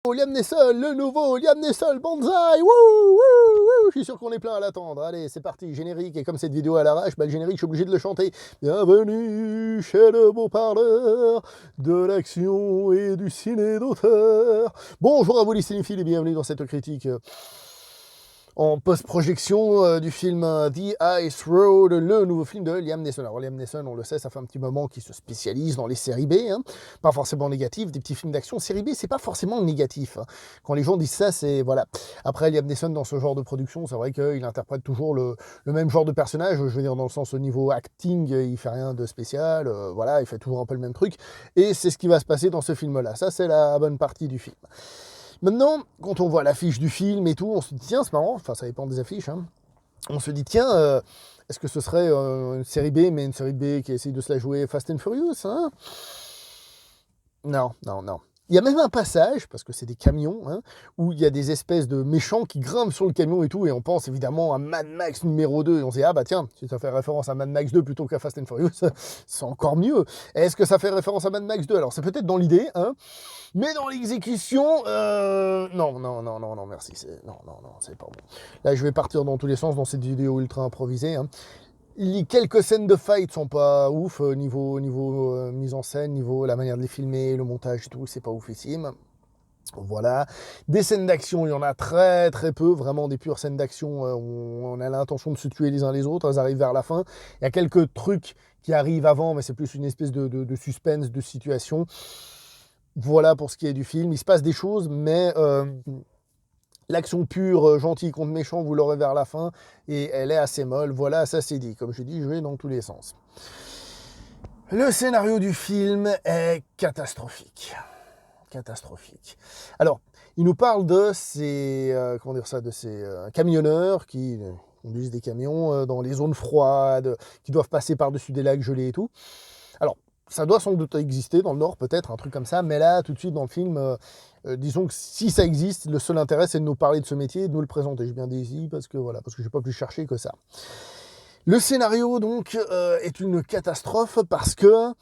Liam Neeson, le nouveau Liam Neeson Banzai, wouh, wouh, wouh, je suis sûr qu'on est plein à l'attendre. Allez, c'est parti, générique, et comme cette vidéo à l'arrache, bah, le générique, je suis obligé de le chanter. Bienvenue chez le beau parleur de l'action et du ciné d'auteur. Bonjour à vous les cinéphiles et bienvenue dans cette critique en post-projection du film The Ice Road, le nouveau film de Liam Neeson. Alors Liam Neeson, on le sait, ça fait un petit moment qu'il se spécialise dans les séries B, hein, pas forcément négatives, des petits films d'action. Série B, c'est pas forcément négatif. Hein. Quand les gens disent ça, c'est voilà. Après, Liam Neeson, dans ce genre de production, c'est vrai qu'il interprète toujours le même genre de personnage. Je veux dire, dans le sens au niveau acting, il fait rien de spécial. Voilà, il fait toujours un peu le même truc. Et c'est ce qui va se passer dans ce film-là. Ça, c'est la bonne partie du film. Maintenant, quand on voit l'affiche du film et tout, on se dit, tiens, c'est marrant, enfin ça dépend des affiches, hein. On se dit, tiens, est-ce que ce serait une série B, mais une série B qui essaye de se la jouer Fast and Furious, hein? Non, non, non. Il y a même un passage, parce que c'est des camions, hein, où il y a des espèces de méchants qui grimpent sur le camion et tout, et on pense évidemment à Mad Max numéro 2, et on se dit, ah bah tiens, si ça fait référence à Mad Max 2 plutôt qu'à Fast and Furious, c'est encore mieux. Est-ce que ça fait référence à Mad Max 2? Alors c'est peut-être dans l'idée, hein, mais dans l'exécution, non, non, non, non, non, merci, non, non, non, c'est pas bon. Là, je vais partir dans tous les sens dans cette vidéo ultra improvisée, hein. Les quelques scènes de fight sont pas ouf, niveau mise en scène, niveau la manière de les filmer, le montage et tout, c'est pas oufissime. Voilà. Des scènes d'action, il y en a très très peu, vraiment des pures scènes d'action où on a l'intention de se tuer les uns les autres, elles arrivent vers la fin. Il y a quelques trucs qui arrivent avant, mais c'est plus une espèce de suspense, de situation. Voilà pour ce qui est du film. Il se passe des choses, mais l'action pure, gentil contre méchant, vous l'aurez vers la fin, et elle est assez molle. Voilà, ça c'est dit. Comme je dis, je vais dans tous les sens. Le scénario du film est catastrophique. Catastrophique. Alors, il nous parle de ces, comment dire ça, de ces camionneurs qui conduisent des camions dans les zones froides, qui doivent passer par-dessus des lacs gelés et tout. Alors, ça doit sans doute exister dans le Nord, peut-être, un truc comme ça, mais là, tout de suite, dans le film, disons que si ça existe, le seul intérêt, c'est de nous parler de ce métier et de nous le présenter. J'ai bien dit ici, parce que voilà, parce que j'ai pas plus chercher que ça. Le scénario, donc, est une catastrophe parce que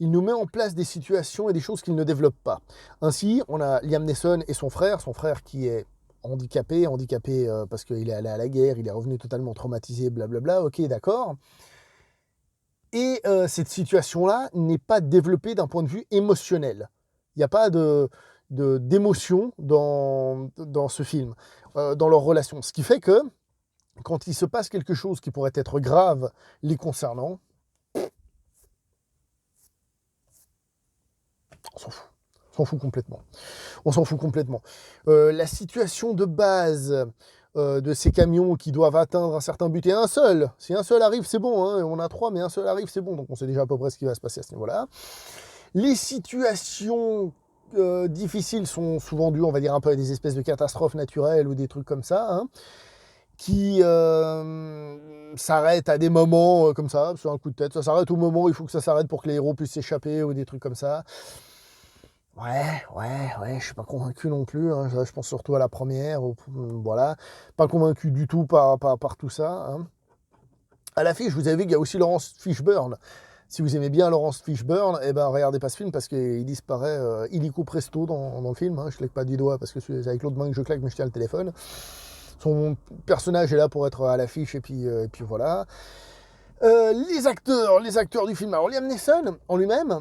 il nous met en place des situations et des choses qu'il ne développe pas. Ainsi, on a Liam Neeson et son frère qui est handicapé parce qu'il est allé à la guerre, il est revenu totalement traumatisé, blablabla, ok, d'accord. Et cette situation-là n'est pas développée d'un point de vue émotionnel. Il n'y a pas d'émotion dans ce film, dans leur relation. Ce qui fait que, quand il se passe quelque chose qui pourrait être grave les concernant, on s'en fout. On s'en fout complètement. On s'en fout complètement. La situation de base de ces camions qui doivent atteindre un certain but, et un seul, si un seul arrive, c'est bon, hein, on a 3, mais un seul arrive, c'est bon, donc on sait déjà à peu près ce qui va se passer à ce niveau-là. Les situations difficiles sont souvent dues, on va dire, un peu à des espèces de catastrophes naturelles ou des trucs comme ça, hein, qui s'arrêtent à des moments comme ça, sur un coup de tête, ça s'arrête au moment où il faut que ça s'arrête pour que les héros puissent s'échapper ou des trucs comme ça. Ouais, je suis pas convaincu non plus, hein. Je pense surtout à la première, voilà. Pas convaincu du tout par tout ça, hein. À l'affiche, vous avez vu qu'il y a aussi Laurence Fishburne. Si vous aimez bien Laurence Fishburne, eh ben regardez pas ce film parce qu'il disparaît illico presto dans le film, hein. Je claque pas du doigt parce que c'est avec l'autre main que je claque, mais je tiens le téléphone. Son personnage est là pour être à l'affiche et puis voilà. Les acteurs du film. Alors Liam Neeson en lui-même,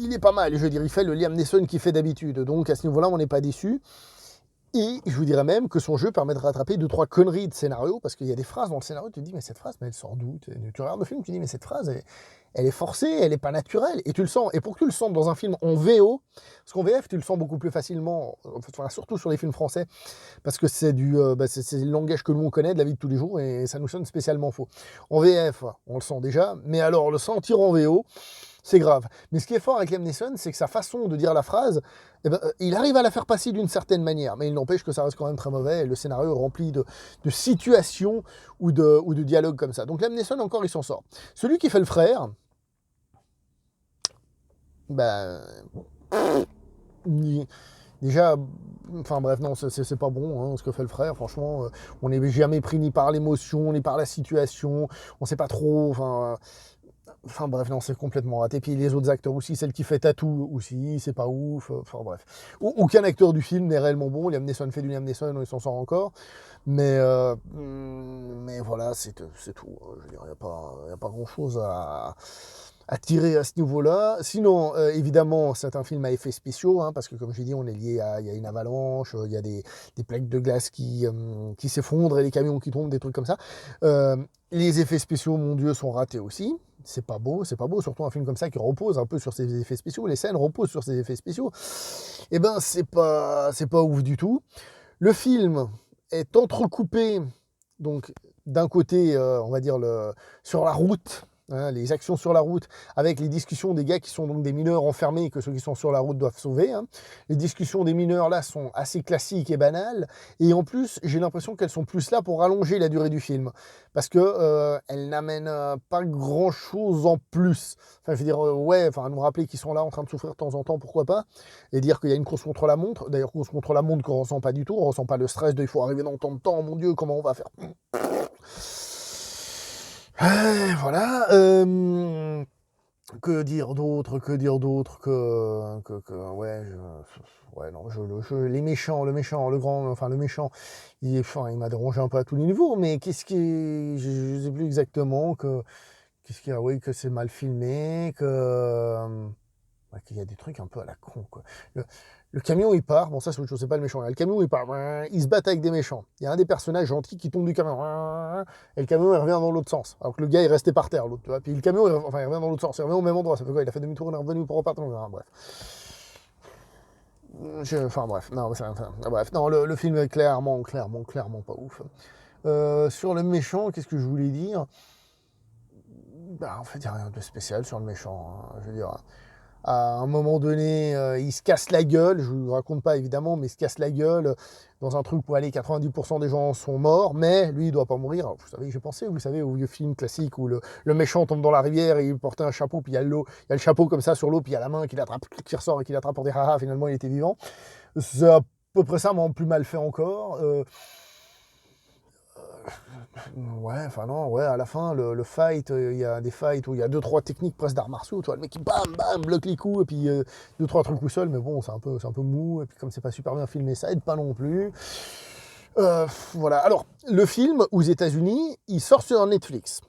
il est pas mal, je veux dire, il fait le Liam Neeson qu'il fait d'habitude, donc à ce niveau-là, on n'est pas déçu. Et je vous dirais même que son jeu permet de rattraper 2-3 conneries de scénario, parce qu'il y a des phrases dans le scénario, tu te dis, mais cette phrase, mais elle sort d'où? Tu regardes le film, tu te dis, mais cette phrase, elle est forcée, elle n'est pas naturelle, et tu le sens. Et pour que tu le sentes dans un film en VO, parce qu'en VF, tu le sens beaucoup plus facilement, enfin, surtout sur les films français, parce que c'est c'est le langage que nous on connaît de la vie de tous les jours, et ça nous sonne spécialement faux. En VF, on le sent déjà, mais alors le sentir en VO, c'est grave. Mais ce qui est fort avec Liam Neeson, c'est que sa façon de dire la phrase, il arrive à la faire passer d'une certaine manière, mais il n'empêche que ça reste quand même très mauvais, et le scénario est rempli de situations ou de dialogues comme ça. Donc Liam Neeson, encore, il s'en sort. Celui qui fait le frère, déjà, enfin bref, non, c'est pas bon, hein, ce que fait le frère, franchement, on n'est jamais pris ni par l'émotion, ni par la situation, on sait pas trop, enfin... Enfin bref, non, c'est complètement raté. Puis les autres acteurs aussi, celle qui fait Tatou aussi, c'est pas ouf. Enfin bref. Aucun acteur du film n'est réellement bon. Liam Neeson fait du Liam Neeson, il s'en sort encore. Mais voilà, c'est tout. Je veux dire, il n'y a pas grand-chose à tirer à ce niveau-là. Sinon, évidemment, c'est un film à effets spéciaux, hein, parce que comme j'ai dit, on est lié à, il y a une avalanche, il y a des plaques de glace qui s'effondrent et les camions qui tombent, des trucs comme ça. Les effets spéciaux, mon Dieu, sont ratés aussi. C'est pas beau, surtout un film comme ça qui repose un peu sur ses effets spéciaux. Les scènes reposent sur ses effets spéciaux. Eh ben, c'est pas ouf du tout. Le film est entrecoupé, donc d'un côté, on va dire sur la route, hein, les actions sur la route, avec les discussions des gars qui sont donc des mineurs enfermés et que ceux qui sont sur la route doivent sauver. Hein. Les discussions des mineurs là sont assez classiques et banales, et en plus j'ai l'impression qu'elles sont plus là pour rallonger la durée du film, parce que elles n'amènent pas grand chose en plus. Enfin, je veux dire, ouais, enfin, nous rappeler qu'ils sont là en train de souffrir de temps en temps, pourquoi pas, et dire qu'il y a une course contre la montre. D'ailleurs, course contre la montre qu'on ressent pas du tout, on ressent pas le stress de il faut arriver dans tant de temps, mon Dieu, comment on va faire. Voilà. Que dire d'autre ouais, ouais, non, les méchants, le grand, enfin le méchant, il m'a dérangé un peu à tous les niveaux, mais qu'est-ce qui, je sais plus exactement qu'est-ce qu'il y a, oui, que c'est mal filmé, ouais, qu'il y a des trucs un peu à la con, quoi. Le camion, il part, bon, ça, c'est autre chose, c'est pas le méchant. Le camion, il part, ils se battent avec des méchants. Il y a un des personnages gentils qui tombe du camion, et le camion, il revient dans l'autre sens. Alors que le gars, il restait par terre, l'autre, tu vois. Puis le camion, il revient dans l'autre sens, il revient au même endroit. Ça fait quoi? Il a fait demi-tour, il est revenu pour repartir. Bref. Enfin, bref. Non, bref. Non, le film est clairement pas ouf. Sur le méchant, qu'est-ce que je voulais dire? Bah, en fait, il n'y a rien de spécial sur le méchant, hein. Je veux dire, à un moment donné, il se casse la gueule, je ne vous raconte pas évidemment, mais il se casse la gueule dans un truc où aller 90% des gens sont morts, mais lui il doit pas mourir. Alors, vous savez, j'ai pensé, vous savez, au vieux film classique où le méchant tombe dans la rivière et il portait un chapeau, puis il y a l'eau, il y a le chapeau comme ça sur l'eau, puis il y a la main qui l'attrape, qui ressort et qui l'attrape pour dire ah finalement il était vivant. C'est à peu près ça, mais en plus mal fait encore. Ouais, enfin non, ouais, à la fin, le fight, il y a des fights où il y a 2-3 techniques presque d'arts martiaux, tu vois, le mec qui bam, bam, bloque les coups, et puis 2-3 trucs tout seul, mais bon, c'est un peu mou, et puis comme c'est pas super bien filmé, ça aide pas non plus. Voilà, alors, le film, aux États-Unis, il sort sur Netflix.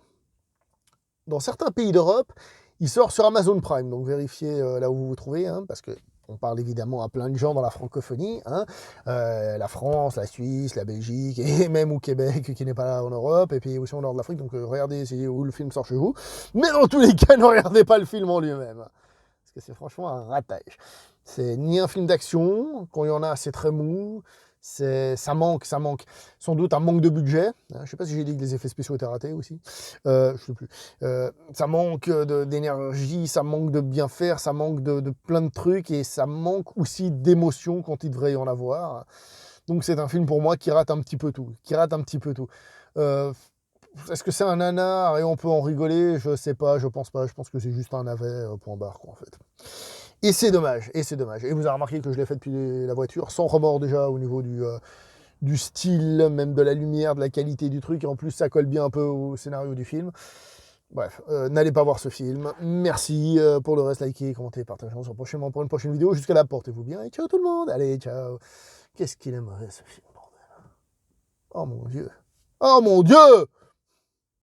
Dans certains pays d'Europe, il sort sur Amazon Prime, donc vérifiez là où vous vous trouvez, hein, parce que on parle évidemment à plein de gens dans la francophonie, hein, la France, la Suisse, la Belgique, et même au Québec, qui n'est pas là en Europe, et puis aussi en dehors de l'Afrique, donc regardez où le film sort chez vous. Mais dans tous les cas, ne regardez pas le film en lui-même, parce que c'est franchement un ratage. C'est ni un film d'action, quand il y en a, c'est très mou, ça manque, sans doute un manque de budget. Je ne sais pas si j'ai dit que les effets spéciaux étaient ratés aussi. Je ne sais plus. Ça manque d'énergie, ça manque de bien faire, ça manque de plein de trucs et ça manque aussi d'émotion quand il devrait y en avoir. Donc c'est un film pour moi qui rate un petit peu tout. Est-ce que c'est un nanar et on peut en rigoler? Je sais pas, je pense pas. Je pense que c'est juste un navet, point barre, quoi, en fait. Et c'est dommage. Et vous avez remarqué que je l'ai fait depuis la voiture, sans remords déjà au niveau du style, même de la lumière, de la qualité du truc. Et en plus, ça colle bien un peu au scénario du film. Bref, n'allez pas voir ce film. Merci pour le reste, likez, commentez, partagez. On se retrouve prochainement pour une prochaine vidéo. Jusqu'à là, portez-vous bien et ciao tout le monde. Allez, ciao. Qu'est-ce qu'il aimerait ce film, bordel. Oh mon Dieu. Oh mon Dieu!